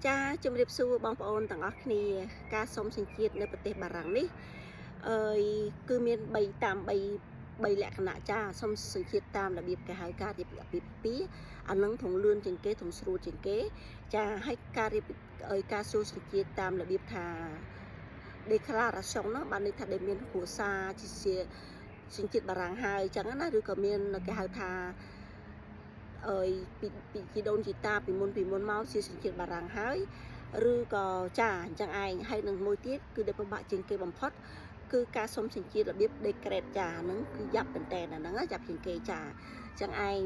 ចាជំរាបសួរបងប្អូនទាំងអស់គ្នាការសុំសញ្ជាតិនៅប្រទេសបារាំងនេះគឺមាន3លក្ខណៈចាសុំសញ្ជាតិតាមរបៀបគេហៅការរៀបអាពាហ៍ពិពាហ៍អានឹងធំលឿនជាងគេធំស្រួលជាងគេចាហើយការរៀបការសួរសញ្ជាតិតាមរបៀបថា declaration នោះបានន័យថាដែលមានគ្រួសារជាសញ្ជាតិបារាំងហើយអញ្ចឹងណាឬក៏មានគេហៅថាពីជីដូនជីតាពីមុនមកជាសញ្ជាតិបារាំងហើយឬក៏ចាអញ្ចឹងឯងហើយនឹងមួយទៀតគឺដែលពិបាកជាងគេបំផុតគឺការសុំសញ្ជាតិរបៀប decrete ចាហ្នឹងគឺយ៉ាប់មែនតើហ្នឹងចាប់ជាងគេចាអញ្ចឹងឯង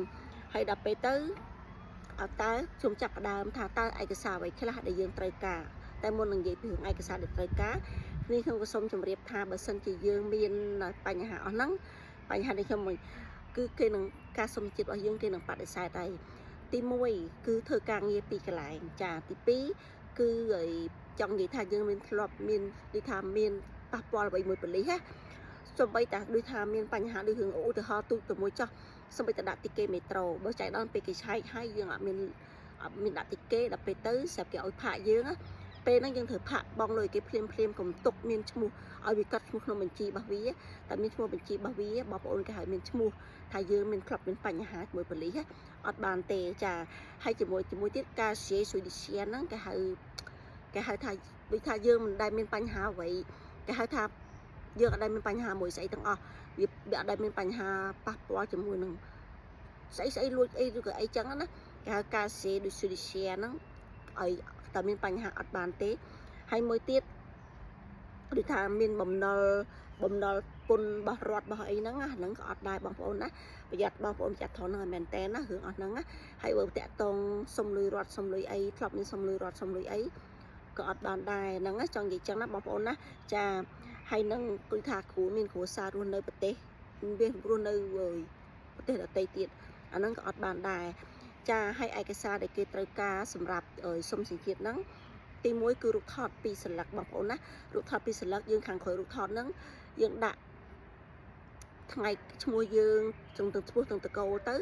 ហើយដល់ពេលទៅតើខ្ញុំចាប់ផ្ដើមថាតើឯកសារអ្វីខ្លះដែលយើងត្រូវការតែមុននឹងនិយាយពីរឿងឯកសារដែលត្រូវការនេះខ្ញុំក៏សូមជម្រាបថាបើសិនជាយើងមានបញ្ហាអស់ហ្នឹងបញ្ហានេះខ្ញុំគឺគេនឹងការសុំជាតិរបស់យើងគេនឹងបដិសេធហើយទី1គឺធ្វើការងារពីកន្លែងចាទី2គឺចង់និយាយថាយើងមានធ្លាប់មានដូចថាមានប៉ះពាល់អ្វីមួយប៉ូលីសណាសូម្បីតែដូចថាមានបញ្ហាដូចរឿងឧទាហរណ៍ទូទៅមួយចោះសូម្បីតែដាក់ទីកេមេត្រូបើចៃដល់ពេលគេឆែកហើយយើងអត់មានដាក់ទីកេដល់ពេលទៅស្រាប់គេឲ្យផាកយើងណាពេលហ្នឹងយើងត្រូវផាក់បងលុយគេភ្លាមកុំទុកមានឈ្មោះឲ្យវាកាត់ឈ្មោះក្នុងបញ្ជីរបស់វាតែមានឈ្មោះបញ្ជីរបស់វាបងប្អូនគេឲ្យមានឈ្មោះថាយើងមានក្លឹបមានបញ្ហាជាមួយប៉ូលីសអត់បានទេចាហើយជាមួយទៀតការជាស៊ុយឌីសៀនហ្នឹងគេហៅថាដូចថាយើងមិនដែលមានបញ្ហាអ្វីគេហៅថាយើងអត់ដែលមានបញ្ហាមួយស្អីទាំងអស់វាអត់ដែលមានបញ្ហាប៉ះពាល់ជាមួយនឹងស្អីលួចអីឬក៏អីចឹងណាគេហៅការជាដូចស៊ុយឌីសៀនហ្នឹងឲ្យតែមានបញ្ហាអត់បានទេហើយមួយទៀតដូចថាមានបំណុលពន្ធរបស់រដ្ឋរបស់អីហ្នឹងហ្នឹងក៏អត់ដែរបងប្អូនណាប្រយ័ត្នបងប្អូនចាត់ធនហ្នឹងឲ្យមែនតើណារឿងអស់ហ្នឹងណាហើយបើតាក់តងសុំលុយរដ្ឋសុំលុយអីធ្លាប់មានសុំលុយរដ្ឋសុំលុយអីក៏អត់បានដែរហ្នឹងចង់និយាយចឹងណាបងប្អូនណាចាហើយនឹងគឺថាគ្រូមានគ្រួសាររស់នៅប្រទេសវារស់នៅប្រទេសដទៃទៀតអាហ្នឹងក៏អត់បានដែរចាហើយឯកសារដែលគេត្រូវការសម្រាប់សុំសញ្ជាតិហ្នឹងទី1គឺរូបថត2សន្លឹកបងប្អូនណារូបថត2សន្លឹកយើងខាងក្រោយរូបថតហ្នឹងយើងដាក់ថ្ងៃឈ្មោះយើងចង់ទៅឈ្មោះទាំងតកូលទៅ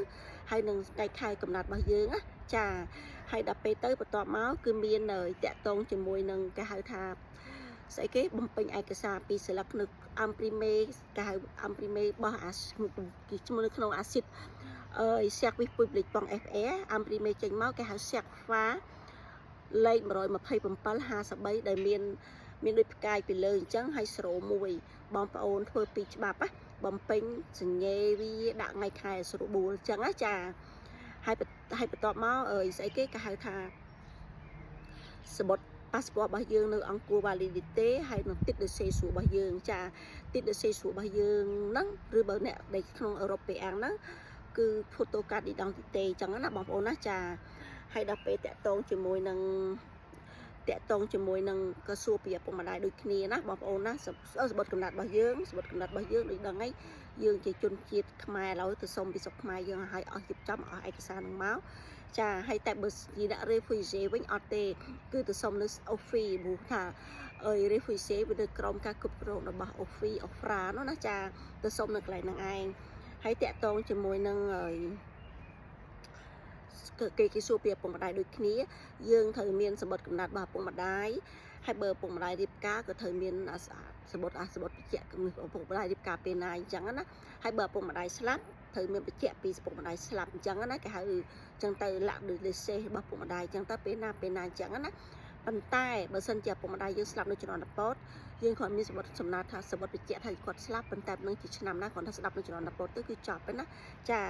ហើយនឹងថ្ងៃខែកំណត់របស់យើងណាចាហើយដល់ពេលទៅបន្ទាប់មកគឺមានតាក់តងជាមួយនឹងគេហៅថាស្អីគេបំពេញឯកសារ2សន្លឹកនៅអំព្រីមេគេហៅអំព្រីមេរបស់គេឈ្មោះនៅក្នុងអាស៊ីតService Public បង FR អំព្រីមេចេញមកគេហៅ Serva លេខ12753ដែលមានដូចផ្កាយពីលើអញ្ចឹងហើយស្រោមួយបងប្អូនធ្វើពីច្បាប់ណាបំពេញសញ្ញេវាដាក់ថ្ងៃខែស្រួលអញ្ចឹងណាចាហើយបន្ទាប់មកស្អីគេគេហៅថាសម្បត្តិប៉ាសពតរបស់យើងនៅអង្គរ validity ហើយនឹង titre de séjour របស់យើងចា titre de séjour របស់យើងហ្នឹងឬបើអ្នកដែលក្នុងអឺរ៉ុបពេលអាំងហ្នឹងគឺ photo card d'identité អញ្ចឹងណាបងប្អូនណាចាហើយដល់ពេលតាក់ទងជាមួយនឹងក៏សួរពីឪពុកម្ដាយដូចគ្នាណាបងប្អូនណាសម្បត្តិកំណត់របស់យើងដូចដឹងហើយយើងជាជនជាតិខ្មែរឡើយទៅសុំពីស្រុកខ្មែរយើងឲ្យអស់ជិបចំអស់ឯកសារនឹងមកចាហើយតែបើជាអ្នក refugee វិញអត់ទេគឺទៅសុំនៅ office ព្រោះថា refugee វានៅក្រោមការគ្រប់គ្រងរបស់ office OFRA នោះណាចាទៅសុំនៅកន្លែងហ្នឹងឯងហើយតាក់ទងជាមួយនឹងគេសួរពីឪពុកម្ដាយដូចគ្នាយើងត្រូវមានសម្បត្តិកំណត់របស់ឪពុកម្ដាយហើយបើឪពុកម្ដាយរៀបការក៏ត្រូវមានសម្បត្តិបញ្ជាក់ឪពុកម្ដាយរៀបការពេលណាអញ្ចឹងណាហើយបើឪពុកម្ដាយស្លាប់ត្រូវមានបញ្ជាក់ពីឪពុកម្ដាយស្លាប់អញ្ចឹងណាគេហៅអញ្ចឹងទៅលាក់ដូចលេសេរបស់ឪពុកម្ដាយអញ្ចឹងទៅពេលណាអញ្ចឹងណាប៉ុន្តែបើសិនជាឪពុកម្ដាយយើងស្លាប់នៅជំនាន់ដពតយើងគាត់មានសម្បត្តិសំណើថាសម្បត្តិបញ្ជាក់ថាគាត់ស្លាប់ប៉ុន្តែនឹងជាឆ្នាំណាគាត់ថាស្លាប់នៅជំនាន់ដពតទៅគឺចប់ហើយណាចា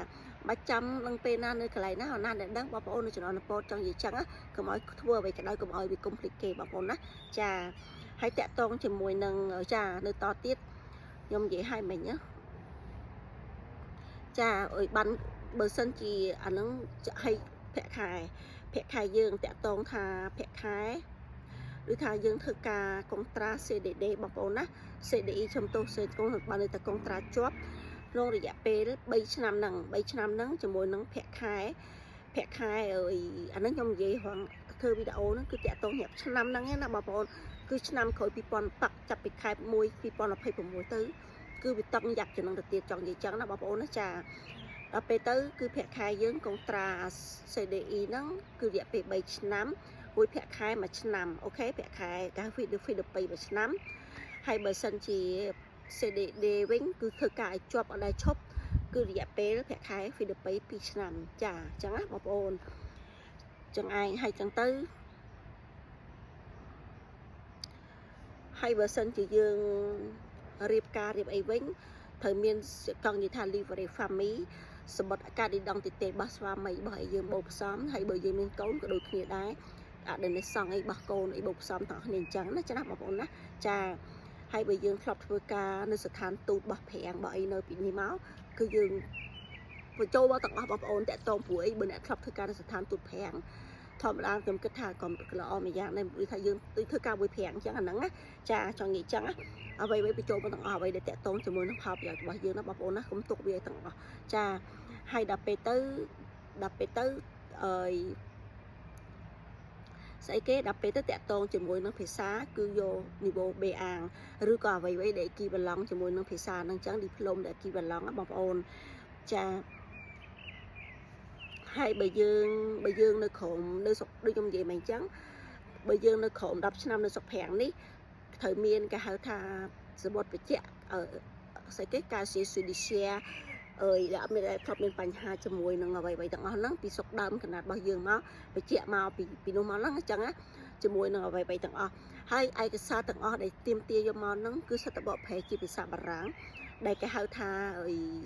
បាច់ចាំនឹងពេលណានៅកន្លែងណាណាដែលដឹងបងប្អូននៅជំនាន់ដពតចង់និយាយចឹងណាកុំឲ្យធ្វើអ្វីក៏ដោយកុំឲ្យវា complicate បងប្អូនណាចាហើយតាក់ទងជាមួយនឹងចានៅតទៀតខ្ញុំនិយាយឲ្យមិញណាចាអើយបានបើសិនជាអានឹងឲ្យប្រាក់ខែយើងតាក់ទងថាប្រាក់ខែឬថាយើងធ្វើការកុងត្រា CDD បងប្អូនណា CDI ចំទោសបានតែកុងត្រាជាប់ក្នុងរយៈពេល3ឆ្នាំហ្នឹងជាមួយនឹងប្រាក់ខែអាហ្នឹងខ្ញុំនិយាយរងធ្វើវីដេអូហ្នឹងគឺតាក់ទងរាប់ឆ្នាំហ្នឹងណាបងប្អូនគឺឆ្នាំក្រោយ2010ចាប់ពីខែ1 2026ទៅគឺវាតឹងយ៉ាប់ជាងនឹងទៅទៀតចង់និយាយចឹងណាបងប្អូនណាចាដល់ពេលទៅគឺប្រាក់ខែយើងកុងត្រា CDI ហ្នឹងគឺរយៈពេល3ឆ្នាំ មួយភាក់ខែមួយឆ្នាំអូខេភាក់ខែការហ្វីដពីមួយឆ្នាំហើយបើសិនជា CDD វិញគឺធ្វើការឲ្យជាប់អត់ដែលឈប់គឺរយៈពេលភាក់ខែហ្វីដពី2ឆ្នាំចាអញ្ចឹងណាបងប្អូនចឹងឯងហើយចឹងទៅហើយបើសិនជាយើងរៀបការរៀបអីវិញត្រូវមានកង់និយាយថា livery family សម្បត្តិការឌីដងទីទេរបស់ស្វាមីរបស់ឲ្យយើងបូកផ្សំហើយបើយើងមានកូនក៏ដូចគ្នាដែរអត់ដែលសង់អីរបស់កូនអីបូកផ្សំទាំងគ្នាអញ្ចឹងណាចាបងប្អូនណាចាហើយបើយើងធ្លាប់ធ្វើការនៅស្ថានទូតរបស់ប្រាំងរបស់អីនៅពីនេះមកគឺយើងបញ្ចូលមកទាំងអស់បងប្អូនតាក់ទងព្រួយបើអ្នកធ្លាប់ធ្វើការនៅស្ថានទូតប្រាំងធម្មតាខ្ញុំគិតថាក៏ល្អមួយយ៉ាងដែរព្រោះថាយើងធ្វើការមួយប្រាំងអញ្ចឹងអាហ្នឹងណាចាចង់និយាយអញ្ចឹងណាអ្វីបញ្ចូលមកទាំងអស់អ្វីដែលតាក់ទងជាមួយនឹងផលប្រយោជន៍របស់យើងណាបងប្អូនណាកុំទុកវាទាំងអស់ចាហើយដល់ពេលទៅអើយស្អីគេដល់ពេលទៅតាក់ទងជាមួយនឹងភាសាគឺយក niveau B1 ឬក៏អ្វីដែលគីបឡង់ជាមួយនឹងភាសាហ្នឹងអញ្ចឹង diploma ដែលគីបឡង់ណាបងប្អូនចាហើយបើយើងនៅក្រុមនៅស្រុកដូចខ្ញុំនិយាយមកអញ្ចឹងបើយើងនៅក្រុម10ឆ្នាំនៅស្រុកប្រាំងនេះត្រូវមានគេហៅថាសម្បត្តិបច្ចៈស្អីគេការជា judicial ដែលអត់មានធ្លាប់មានបញ្ហាជាមួយនឹងអ្វីទាំងអស់ហ្នឹងពីស្រុកដើមកណាត់របស់យើងមកបញ្ជាក់មកពីនោះមកហ្នឹងអញ្ចឹងណាជាមួយនឹងអ្វីទាំងអស់ហើយឯកសារទាំងអស់ដែលទាមទារយកមកហ្នឹងគឺសិទ្ធិបកប្រែជាភាសាបារាំងដែលគេហៅថា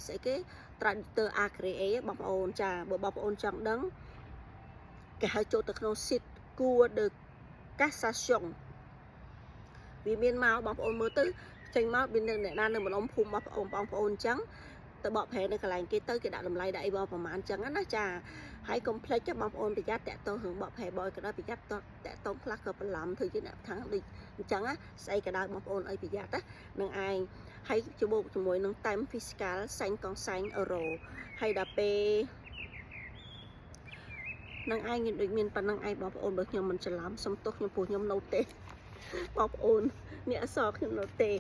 ស្អីគេ traducteur agréé បងប្អូនចាបើបងប្អូនចង់ដឹងគេហៅចូលទៅក្នុង site Cour de Cassation វាមានមកបងប្អូនមើលទៅចេញមកមានអ្នកណានៅម្ដុំភូមិបងប្អូនអញ្ចឹងទៅបកប្រែនៅកន្លែងគេទៅគេដាក់តម្លៃដាក់អីបងប្រហែលអញ្ចឹងណាចាហើយកុំភ្លេចបងប្អូនប្រយ័ត្នតាក់ទងរឿងបកប្រែបយក៏ដោយប្រយ័ត្នតាក់ទងខ្លះក៏បន្លំធ្វើជាអ្នកខាងដូចអញ្ចឹងណាស្អីក៏ដោយបងប្អូនអីប្រយ័ត្នណានឹងឯងហើយជាមួយនឹងតែម fiscal 50 អឺរ៉ូហើយដល់ពេលនឹងឯងដូចមានប៉ុណ្ណឹងឯងបងប្អូនបើខ្ញុំមិនច្រឡំសុំទោសខ្ញុំព្រោះខ្ញុំនៅទេបងប្អូនអ្នកអសរខ្ញុំនៅទេ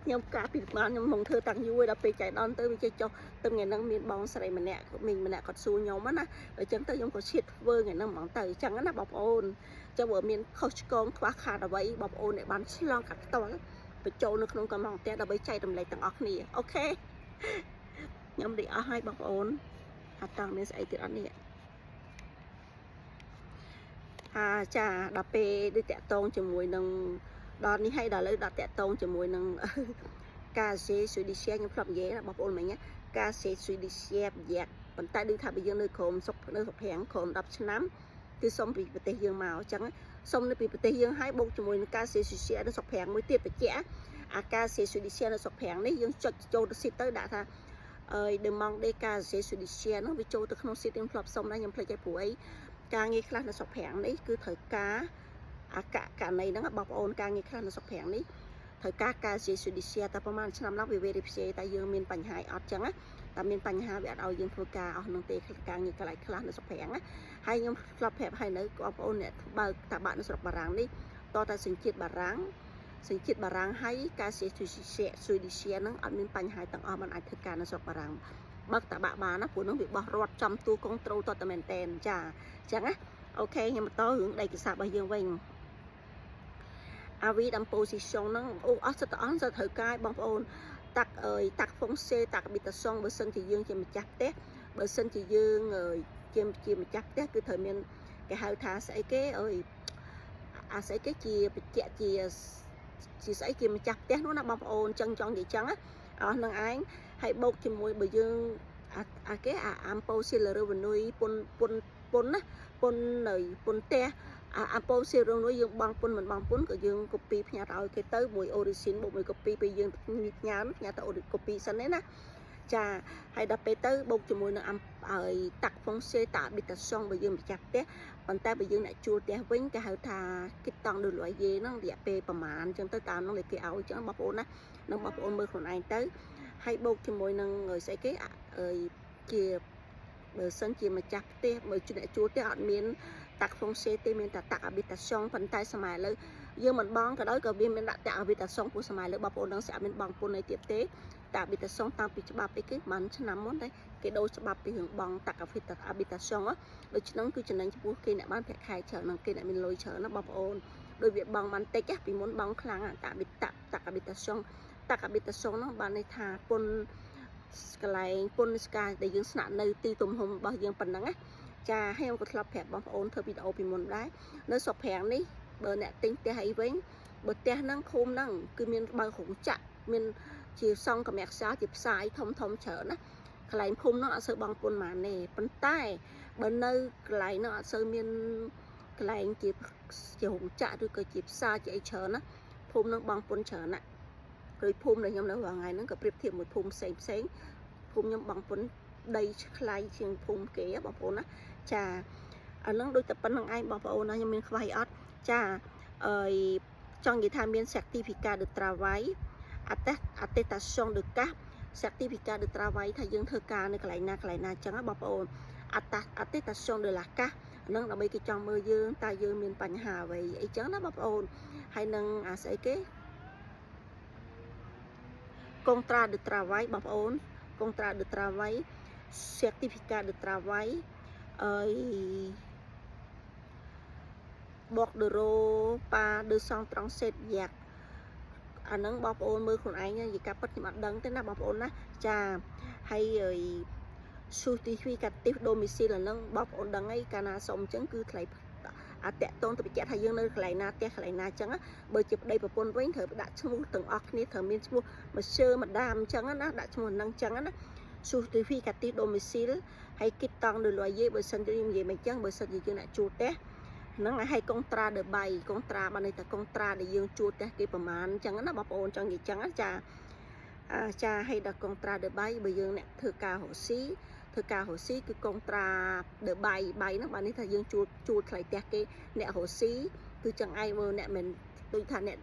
ខ្ញុំកាពីបានខ្ញុំមកធ្វើតាំងយូរដល់ពេលចៃដន្យទៅវាចេះចុះទៅថ្ងៃហ្នឹងមានបងស្រីម្នាក់មីងម្នាក់គាត់សួរខ្ញុំណាអញ្ចឹងទៅខ្ញុំក៏ឈៀតធ្វើថ្ងៃហ្នឹងហ្មងទៅអញ្ចឹងណាបងប្អូនអញ្ចឹងបើមានខុសឆ្គងខ្វះខាតអ្វីបងប្អូនដែលបានឆ្លងកាត់ផ្ទាល់បញ្ចូលនៅក្នុងកំឡុងផ្ទះដើម្បីចែករំលែកទាំងអស់គ្នាអូខេខ្ញុំរីកអស់ហើយបងប្អូនអត់តង់មានស្អីទៀតអត់នេះចាដល់ពេលដូចតាក់ទងជាមួយនឹងដល់នេះហើយដល់ឥឡូវដល់តាក់ទងជាមួយនឹងការសេ judicial ខ្ញុំធ្លាប់និយាយណាបងប្អូនមិញការសេ judicial ប្រយ័ត្នប៉ុន្តែដូចថាបើយើងនៅក្រុមសុខនៅសុខប្រាំងក្រុម10ឆ្នាំគឺសុំពីប្រទេសយើងមកអញ្ចឹងសុំនៅពីប្រទេសយើងឲ្យបូកជាមួយនឹងការសេ judicial នៅសុខប្រាំងមួយទៀតបញ្ជាក់អាការសេ judicial នៅសុខប្រាំងនេះយើងចុចចូលទៅស៊ីតទៅដាក់ថាdemande des cas judiciaires នោះវាចូលទៅក្នុងស៊ីតខ្ញុំធ្លាប់សុំដែរខ្ញុំភ្លេចឲ្យព្រោះអីការងារខ្លះនៅស្រុកប្រាំងនេះគឺត្រូវការអាករណីហ្នឹងបងប្អូនការងារខ្លះនៅស្រុកប្រាំងនេះត្រូវការជា judicial តែប្រហែលឆ្នាំឡើងវា verify តែយើងមានបញ្ហាអត់ចឹងណាតែមានបញ្ហាវាអត់ឲ្យយើងធ្វើការអស់នឹងទេការងារកន្លែងខ្លះនៅស្រុកប្រាំងណាហើយខ្ញុំធ្លាប់ប្រាប់ឲ្យនៅបងប្អូនអ្នកបើកតាបាក់នៅស្រុកបារាំងនេះតតែសញ្ជាតិបារាំងហើយការជា judicial ហ្នឹងអត់មានបញ្ហាទាំងអស់มันអាចធ្វើការនៅស្រុកបារាំងបើកតាបាក់បានណាព្រោះនោះវាបោះរត់ចំទូកុងត្រូលតតែមែនតែនចាអញ្ចឹងណាអូខេខ្ញុំបន្តរឿងដីកសារបស់យើងវិញអាវីដំ position ហ្នឹងអស់សិតអស់សិតត្រូវការបងប្អូនតាក់ហ្វុងសេតាក់ប៊ីតាសុងបើសិនជាយើងជាម្ចាស់ផ្ទះបើសិនជាយើងជាម្ចាស់ផ្ទះគឺត្រូវមានគេហៅថាស្អីគេអាស្អីគេជាបច្ចៈជាស្អីជាម្ចាស់ផ្ទះនោះណាបងប្អូនចឹងចង់និយាយចឹងណាអស់នឹងឯងហើយបូកជាមួយបើយើងអាំប៉ូស៊ីលរវនុយពុនណាពុននៅពុនផ្ទះអាប៉ូស៊ីលរវនុយយើងបងពុនមិនបងពុនក៏យើង copy ផ្ញើឲ្យគេទៅមួយ origin បូកមួយ copy ពេលយើងផ្ញើទៅ copy សិនទេណាចាហើយដល់ពេលទៅបូកជាមួយនឹងឲ្យតាក់ហ្វុងសេតាប៊ីតាសុងបើយើងម្ចាស់ផ្ទះប៉ុន្តែបើយើងអ្នកជួលផ្ទះវិញគេហៅថាគិតតង់ដូចលុយយេហ្នឹងរយៈពេលប្រហែលអញ្ចឹងទៅតាមនោះគេឲ្យអញ្ចឹងបងប្អូនណានឹងបងប្អូនមើលខ្លួនឯងទៅហើយបូកជាមួយនឹងស្អីគេជាបើសិនជាម្ចាស់ផ្ទះបើអ្នកជួលផ្ទះអត់មានតាក់ហ្វុងសេទេមានតែតាក់អាប៊ីតាសុងប៉ុន្តែសម័យឥឡូវយើងមិនបងក៏ដោយក៏វាមានដាក់តាក់អាប៊ីតាសុងព្រោះសម័យឥឡូវបងប្អូននឹងស្អាតមានបងពុនអីទៀតទេ តាប៊ីតាសុងតាមពីច្បាប់អីគេមិនឆ្នាំមុនទេគេដូរច្បាប់ពីរឿងបងតាកាហ្វេតាអាប៊ីតាសុងដូច្នោះគឺចំណេញចំពោះគេអ្នកបានប្រាក់ខែច្រើននិងគេអ្នកមានលុយច្រើនណាបងប្អូនដោយវាបងបានតិចពីមុនបងខ្លាំងតាប៊ីតាកាប៊ីតាសុងហ្នឹងបានន័យថាពុនកន្លែងពុនស្កាយដែលយើងស្នាក់នៅទីទំហំរបស់យើងប៉ុណ្ណឹងណាចាហើយខ្ញុំក៏ធ្លាប់ប្រាប់បងប្អូនធ្វើវីដេអូពីមុនដែរនៅស្រុកប្រាំងនេះបើអ្នកទិញផ្ទះអីវិញបើផ្ទះហ្នឹងភូមិហ្នឹងគឺមានបើរោងចក្រមានជាសង់កម្រាក់ខ្យល់ជាផ្សារធំច្រើនណាកន្លែងភូមិហ្នឹងអត់សូវបងពុនហ្មងទេប៉ុន្តែបើនៅកន្លែងហ្នឹងអត់សូវមានកន្លែងជារោងចក្រឬក៏ជាផ្សារជាអីច្រើនណាភូមិហ្នឹងបងពុនច្រើនណាដោយភូមិដែលខ្ញុំនៅរាល់ថ្ងៃហ្នឹងក៏ប្រៀបធៀបមួយភូមិផ្សេងភូមិខ្ញុំបងពុនដីថ្លៃជាងភូមិគេបងប្អូនណាចាអាហ្នឹងដូចតែប៉ុណ្្នឹងឯងបងប្អូនណាខ្ញុំមានខ្វះអត់ចាចង់និយាយថាមាន certificat de travail attestation de cas certificat de travail ថាយើងធ្វើការនៅកន្លែងណាអញ្ចឹងណាបងប្អូន attestation de la cas ហ្នឹងដើម្បីគេចង់មើលយើងតើយើងមានបញ្ហាអ្វីអីចឹងណាបងប្អូនហើយនឹងអាស្អីគេ contrat de travail បងប្អូន contrat de travail certificat de travail bordereau pas 237 yak អាហ្នឹងបងប្អូនមើលខ្លួនឯងនិយាយការពិតខ្ញុំអត់ដឹងទេណាបងប្អូនណាចាហើយcertificatif domicile អាហ្នឹងបងប្អូនដឹងអីកាលណាសុំអញ្ចឹងគឺថ្លៃអាតកតងទៅបញ្ជាក់ថាយើងនៅកន្លែងណាផ្ទះកន្លែងណាអញ្ចឹងបើជាប្តីប្រពន្ធវិញត្រូវដាក់ឈ្មោះទាំងអស់គ្នាត្រូវមានឈ្មោះmonsieur madame អញ្ចឹងណាដាក់ឈ្មោះហ្នឹងអញ្ចឹងណា certificatif domicile ហើយគិតតង់លើ loyer បើសិនជាយើងនិយាយមិនអញ្ចឹងបើសិនជាយើងអ្នកជួលផ្ទះហ្នឹងហើយកុងត្រាដឺបៃកុងត្រាបានន័យថាកុងត្រាដែលយើងជួលផ្ទះគេប្រហែលអញ្ចឹងណាបងប្អូនចង់និយាយអញ្ចឹងចាហើយដល់កុងត្រាដឺបៃបើយើងអ្នកធ្វើការរស់ស៊ីគឺកុងត្រាដឺបៃហ្នឹងបានន័យថាយើងជួលថ្លៃផ្ទះគេអ្នករស់ស៊ីគឺចឹងឯងមើលអ្នកមិនដូចថាអ្នក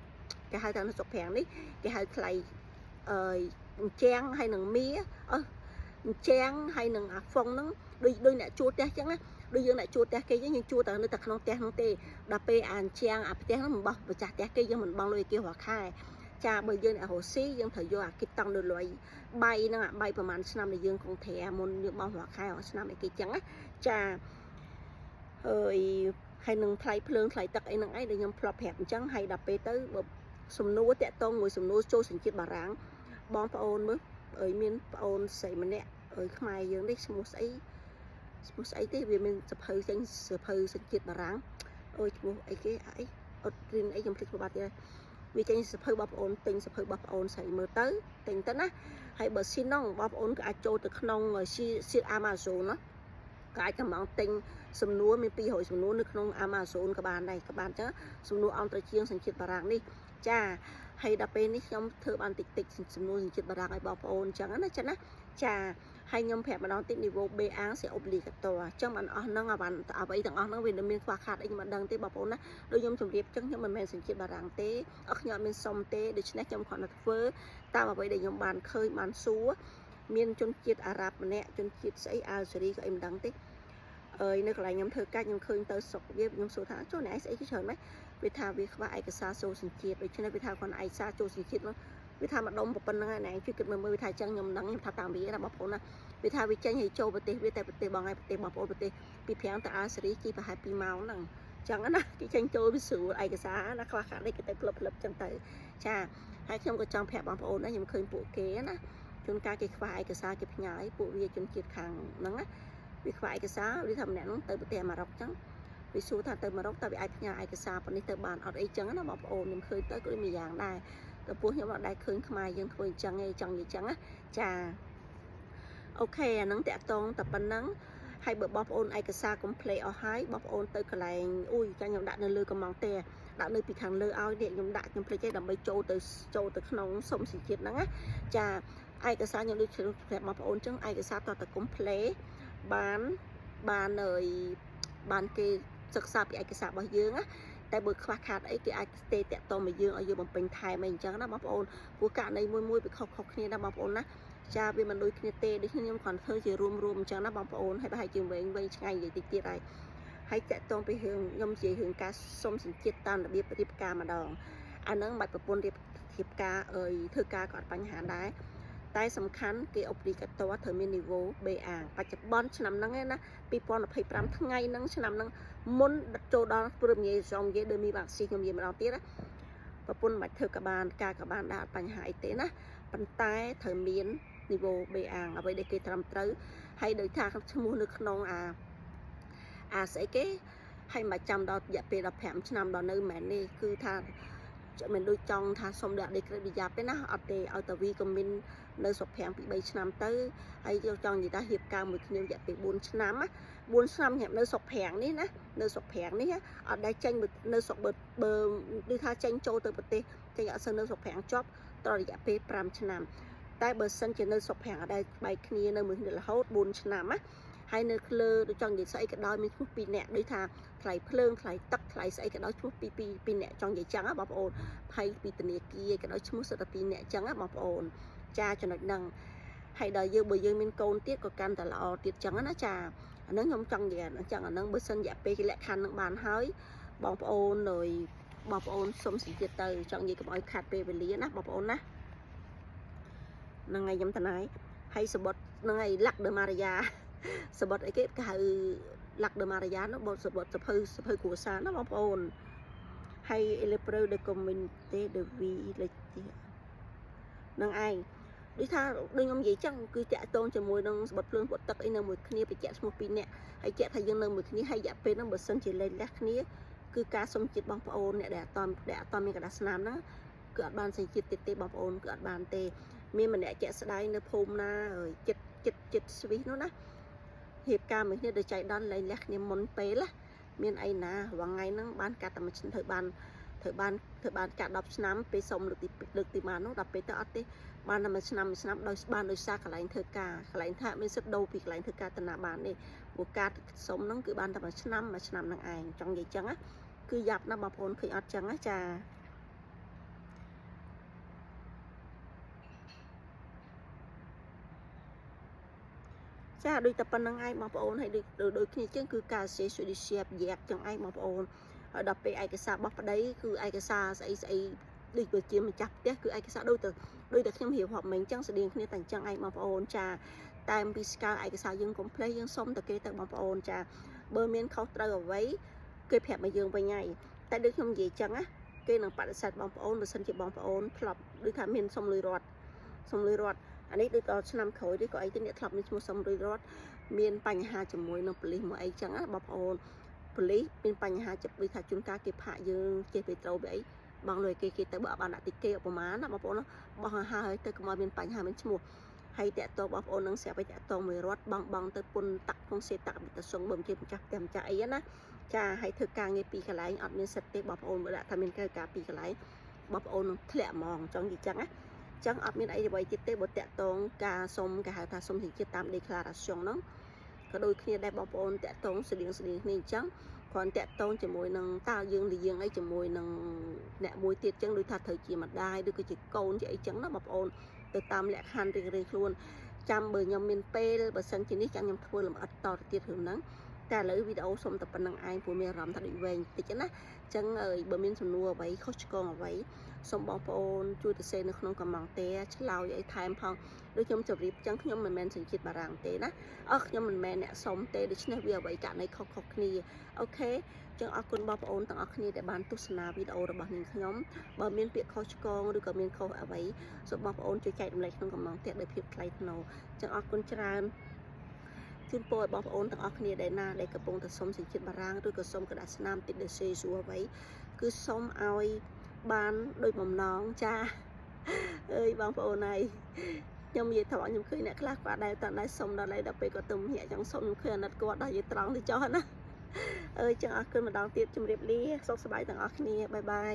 គេហៅថានៅស្រុកប្រាំងនេះគេហៅថ្លៃអញ្ចាំងហើយនឹងមៀអញ្ចាំងហើយនឹងអាហ្វុងហ្នឹងដូចអ្នកជួលផ្ទះចឹងណាដូចយើងអ្នកជួលផ្ទះគេយើងជួលតែនៅតែក្នុងផ្ទះហ្នឹងទេដល់ពេលអាអញ្ចាំងអាផ្ទះហ្នឹងមិនបោះម្ចាស់ផ្ទះគេយើងមិនបងលុយគេរាល់ខែចាបើយើងអ្នករស់ស៊ីយើងត្រូវយកអាគិតតង់លើលុយបៃហ្នឹងអាបៃប្រហែលឆ្នាំដែលយើងគង់ត្រាមុនយើងបោះរាល់ខែរាល់ឆ្នាំអីគេចឹងណាចាហើយនឹងថ្លៃភ្លើងថ្លៃទឹកអីហ្នឹងឯងដែលខ្ញុំធ្លាប់ប្រាប់អញ្ចឹងហើយដល់ពេលទៅសំណួរតាក់ទងមួយសំណួរចូលសញ្ជាតិបារាំងបងប្អូនមើលមានប្អូនស្រីម្នាក់ខ្មែរយើងនេះឈ្មោះស្អីទេវាមានសភៅចេញសភៅសញ្ជាតិបារាំងឈ្មោះអីគេអីអត់រៀនអីខ្ញុំភ្លេចប្រវត្តិទៀតវាចេញសភៅបងប្អូនទិញសភៅបងប្អូនស្រីមើលទៅទិញទៅណាហើយបើស៊ីណងបងប្អូនក៏អាចចូលទៅក្នុងសៀត Amazon ណាក៏អាចកំងទិញសំណួរមាន200សំណួរនៅក្នុង Amazon ក៏បានដែរក៏បានចឹងសំណួរអន្តរជាតិសញ្ជាតិបារាំងនេះចាហើយដល់ពេលនេះខ្ញុំធ្វើបានតិចសំណួរសញ្ជាតិបារាំងឲ្យបងប្អូនចឹងណាចាហើយខ្ញុំប្រាប់ម្ដងទៀត niveau B1 c'est obligatoire អញ្ចឹងមិនអស់ហ្នឹងអ្វីទាំងអស់ហ្នឹងវាមានខ្វះខាតអីខ្ញុំមិនដឹងទេបងប្អូនណាដូចខ្ញុំជម្រាបអញ្ចឹងខ្ញុំមិនមែនសញ្ជាតិបារាំងទេខ្ញុំអត់មានសុំទេដូច្នេះខ្ញុំគ្រាន់តែធ្វើតាមអ្វីដែលខ្ញុំបានឃើញបានសួរមានជនជាតិអារ៉ាប់ម្នាក់ជនជាតិស្អីអាល់ហ្សេរីក៏អីមិនដឹងទេនៅកន្លែងខ្ញុំធ្វើកាច់ខ្ញុំឃើញទៅស្រុកវាខ្ញុំសួរថាចូលអ្នកស្អីគេច្រើនម៉េចវាថាវាខ្វះឯកសារចូលសញ្ជាតិដូច្នេះវាថាគាត់ឯកសារចូលសញ្ជាតិនោះវាថាម្ដុំប៉ុណ្្នឹងហើយណែជួយគិតមើលវាថាចឹងខ្ញុំដឹងខ្ញុំថាតាមវាណាបងប្អូនណាវាថាវាចេញឲ្យចូលប្រទេសវាតែប្រទេសបងហើយប្រទេសបងប្អូនប្រទេសពីប្រាំងទៅអាល់សេរីជីប្រហែល2ម៉ោងហ្នឹងចឹងណាគេចេញចូលវាស្រួលឯកសារណាខ្វះខាតនេះគេទៅផ្លឹបចឹងទៅចាហើយខ្ញុំក៏ចង់ប្រាប់បងប្អូនដែរខ្ញុំឃើញពួកគេណាជួនកាលគេខ្វះឯកសារគេផ្ញើឲ្យពួកវាជនជាតិខាងហ្នឹងណាវាខ្វះឯកសារវាថាម្នាក់ហ្នឹងទៅប្រទេសអាម៉ារ៉ុកចឹងវាសួរថាទៅអាម៉ារ៉ុកតើវាអាចផ្ញើឯកសារប៉ុណ្នេះទៅបានអត់អីចឹងណាបងប្អូនខ្ញុំឃើញទៅក៏មានយ៉ាងដែរតែពួកខ្ញុំអត់ដែរឃើញខ្មែរយើងធ្វើអញ្ចឹងឯងចង់និយាយចឹងណាចាអូខេអាហ្នឹងតាក់តងតែប៉ុណ្ណឹងហើយបើបងប្អូនឯកសារ complete អស់ហើយបងប្អូនទៅកន្លែងចាខ្ញុំដាក់នៅលើកំងទេដាក់នៅពីខាងលើឲ្យនេះខ្ញុំភ្លេចទេដើម្បីចូលទៅក្នុងសុំសញ្ជាតិហ្នឹងណាចាឯកសារខ្ញុំដូចប្រាប់បងប្អូនអញ្ចឹងឯកសារតតែ complete បានគេសិក្សាពីឯកសាររបស់យើងណាតែបើខ្វះខាតអីគេអាចស្ទេតាក់តងមកយើងឲ្យយើងបំពេញថែមអីអញ្ចឹងណាបងប្អូនព្រោះករណីមួយវាខុសគ្នាណាបងប្អូនណាចាវាមិនដូចគ្នាទេដូចខ្ញុំគ្រាន់ធ្វើជារួមអញ្ចឹងណាបងប្អូនហើយប្រហែលជាវែងឆ្ងាយនិយាយតិចទៀតហើយតាក់តងពីរឿងខ្ញុំនិយាយរឿងការសុំសញ្ជាតិតាមរបៀបរៀបការម្ដងអាហ្នឹងបាច់ប្រពន្ធរៀបការធ្វើការក៏អត់បញ្ហាដែរ តែសំខាន់គេអុបលីកាត័រត្រូវមាន niveau B1 បច្ចុប្បន្នឆ្នាំហ្នឹងណា2025ថ្ងៃហ្នឹងឆ្នាំហ្នឹងមុនចូលដល់ព្រមនិយាយសំនិយាយដូចមានវ៉ាក់ស៊ីនខ្ញុំនិយាយម្ដងទៀតណាប្រពន្ធមិនធ្វើក៏បានការក៏បានដែរអត់បញ្ហាអីទេណាប៉ុន្តែត្រូវមាន niveau B1 អ្វីដែលគេត្រឹមត្រូវហើយដោយថាឈ្មោះនៅក្នុងអាស្អីគេហើយមកចាំដល់រយៈពេល15ឆ្នាំដល់នៅមែននេះគឺថាមិនដូចចង់ថាសុំដាក់ decree ប្រយ៉ាប់ទេណាអត់ទេឲ្យតាវីក៏មាននៅស្រុកប្រាំងពី3ឆ្នាំទៅហើយយកចង់និយាយថាហៀបការមួយគ្នារយៈពេល4ឆ្នាំណា4ឆ្នាំញ៉ាំនៅស្រុកប្រាំងនេះណានៅស្រុកប្រាំងនេះអត់ដែលចេញនៅស្រុកបើដូចថាចេញចូលទៅប្រទេសចេញអត់សូវនៅស្រុកប្រាំងជាប់តរយៈពេល5ឆ្នាំតែបើសិនជានៅស្រុកប្រាំងអត់ដែលបែកគ្នានៅមួយគ្នារហូត4ឆ្នាំណាហើយនៅលើដូចចង់និយាយស្អីក៏ដោយមានឈ្មោះ2នាក់ដូចថាថ្លៃភ្លើងថ្លៃទឹកថ្លៃស្អីក៏ដោយឈ្មោះ2នាក់ចង់និយាយចឹងណាបងប្អូនហើយពីធនាគារក៏ដោយឈ្មោះសិតតែ2នាក់ចឹងណាបងប្អូនចាចំណុចហ្នឹងហើយដល់យើងបើយើងមានកូនទៀតក៏កាន់តែល្អទៀតចឹងណាចាអាហ្នឹងខ្ញុំចង់និយាយអញ្ចឹងអាហ្នឹងបើសិនរយៈពេលលក្ខខណ្ឌនឹងបានហើយបងប្អូនសុំសិទ្ធិទៅចង់និយាយកុំឲ្យខាត់ពេលវេលាណាបងប្អូនណាហ្នឹងហើយខ្ញុំតណៃហើយសបុតហ្នឹងហើយលាក់ដឺម៉ារីយ៉ាសបុតអីគេគេហៅលាក់ដឺម៉ារីយ៉ានោះបងសបុតសភៅគ្រួសារណាបងប្អូនហើយអេលេព្រើដឺកុំមីនទេដឺវីលេខទៀតនឹងឯងដូចថាដូចខ្ញុំនិយាយចឹងគឺតាក់ទងជាមួយនឹងសបុតភ្លើងពុតទឹកអីនៅមួយគ្នាបញ្ជាក់ឈ្មោះ2នាក់ហើយជាក់ថាយើងនៅមួយគ្នាហើយរយៈពេលហ្នឹងបើសិនជាលេខលះគ្នាគឺការសុំជាតិបងប្អូនអ្នកដែលអត់មានកដាស់ស្នាមណាគឺអត់បានសេចជាតិទេបងប្អូនគឺអត់បានទេមានម្នាក់ជាក់ស្ដែងនៅភូមិណាចិត្តស្វីសនោះណាហេតុការណ៍មួយគ្នាដូចចៃដន្យលែងលះគ្នាមុនពេលណាមានអីណារងថ្ងៃហ្នឹងបានកាត់តែមួយឆ្នាំត្រូវបានកាត់10ឆ្នាំពេលសុំលើកទីបាននោះដល់ពេលទៅអត់ទេបានតែមួយឆ្នាំដោយសារកន្លែងធ្វើការកន្លែងថាមានសិទ្ធិដូរពីកន្លែងធ្វើការតាណាបាននេះព្រោះការសុំហ្នឹងគឺបានតែមួយឆ្នាំហ្នឹងឯងចង់និយាយចឹងណាគឺយ៉ាប់ណាបងប្អូនឃើញអត់ចឹងណាចាដូចតែប៉ុណ្្នឹងឯងបងប្អូនហើយដូចគ្នាចឹងគឺការសេសុឌីសៀបយ៉ាប់ចឹងឯងបងប្អូនហើយដល់ពេលឯកសាររបស់ប្តីគឺឯកសារស្អីដូចបើជាម្ចាស់ផ្ទះគឺឯកសារដូចតែខ្ញុំរៀបរាប់មិញចឹងស្តៀងគ្នាតែអញ្ចឹងឯងបងប្អូនចាតែពីស្កាលឯកសារយើងកុំភ្លេចយើងសុំតែគេទៅបងប្អូនចាបើមានខុសត្រូវអ្វីគេប្រាប់មកយើងវិញហើយតែដូចខ្ញុំនិយាយចឹងណាគេនឹងបដិសេធបងប្អូនបើសិនជាបងប្អូនធ្លាប់ដូចថាមានសុំលុយរត់អានេះដូចដល់ឆ្នាំក្រោយឬក៏អីទៅអ្នកធ្លាប់មានឈ្មោះសុំលុយរត់មានបញ្ហាជាមួយនឹងប៉ូលីសមកអីចឹងណាបងប្អូនប៉ូលីសមានបញ្ហាចាប់ដូចថាជួនកាលគេផាកយើងចេះទៅត្រូវវាអីបងលុយគេទៅបើអត់បានដាក់ទីគេឧបមាណាបងប្អូនបោះហើយទៅកុំឲ្យមានបញ្ហាមានឈ្មោះហើយតាក់ទងបងប្អូននឹងស្រាប់ឲ្យតាក់ទងមួយរត់បងទៅពុនតាក់ក្នុងសេតាក់ទៅសុងបើមិនជាម្ចាស់ផ្ទះម្ចាស់អីណាចាហើយធ្វើការងារពីកន្លែងអត់មានសិទ្ធិទេបងប្អូនបើដាក់ថាមានការពីកន្លែងបងប្អូននឹងធ្លាក់ហ្មងចង់និយាយចឹងណាចឹងអត់មានអីអ្វីទៀតទេបើតាក់ទងការសុំគេហៅថាសុំសេចក្ដីតាម declaration ហ្នឹងក៏ដូចគ្នាដែរបងប្អូនតាក់ទងស្តៀងគ្នាអញ្ចឹងគ្រាន់តាក់ទងជាមួយនឹងតើយើងនិយាយអីជាមួយនឹងអ្នកមួយទៀតចឹងដូចថាត្រូវជាម្ដាយឬក៏ជាកូនជាអីចឹងណាបងប្អូនទៅតាមលក្ខខណ្ឌរៀងៗខ្លួនចាំបើខ្ញុំមានពេលបើសិនជានេះចាំខ្ញុំធ្វើលម្អិតតទៅទៀតរឿងហ្នឹងតែឥឡូវវីដេអូសុំតែប៉ុណ្្នឹងឯងព្រោះមានអារម្មណ៍ថាដូចវែងតិចណាចឹងបើមានសំណួរអ្វីខុសឆ្គងអ្វីសូមបងប្អូនជួយទៅសេនៅក្នុងកំងទេឆ្លើយអីថែមផងដូចខ្ញុំជម្រាបចឹងខ្ញុំមិនមែនសញ្ជាតិបារាំងទេណាខ្ញុំមិនមែនអ្នកសុំទេដូច្នេះវាអ្វីករណីខុសគ្នាអូខេចឹងអរគុណបងប្អូនទាំងអស់គ្នាដែលបានទស្សនាវីដេអូរបស់នាងខ្ញុំបើមានពាក្យខុសឆ្គងឬក៏មានខុសអ្វីសូមបងប្អូនជួយចែករំលែកក្នុងកំងទេដោយភាពថ្លៃថ្នូរចឹងអរគុណច្រើនជូនពរឲ្យបងប្អូនទាំងអស់គ្នាដែលកំពុងតែសុំសញ្ជាតិបារាំងឬក៏សុំកដាស់ស្នាមតិចដេសេសួរអ្វីគឺសុំឲ្យបានដោយបំណងចាអើយបងប្អូនហើយខ្ញុំនិយាយថាខ្ញុំឃើញអ្នកខ្លះគាត់ដែលតតែសុំដល់ដល់ពេលគាត់ទៅញាក់ចឹងសុំខ្ញុំឃើញអាណិតគាត់ដល់និយាយត្រង់ទៅចុះណាចឹងអរគុណម្ដងទៀតជម្រាបលាសុខសប្បាយទាំងអស់គ្នាបាយបាយ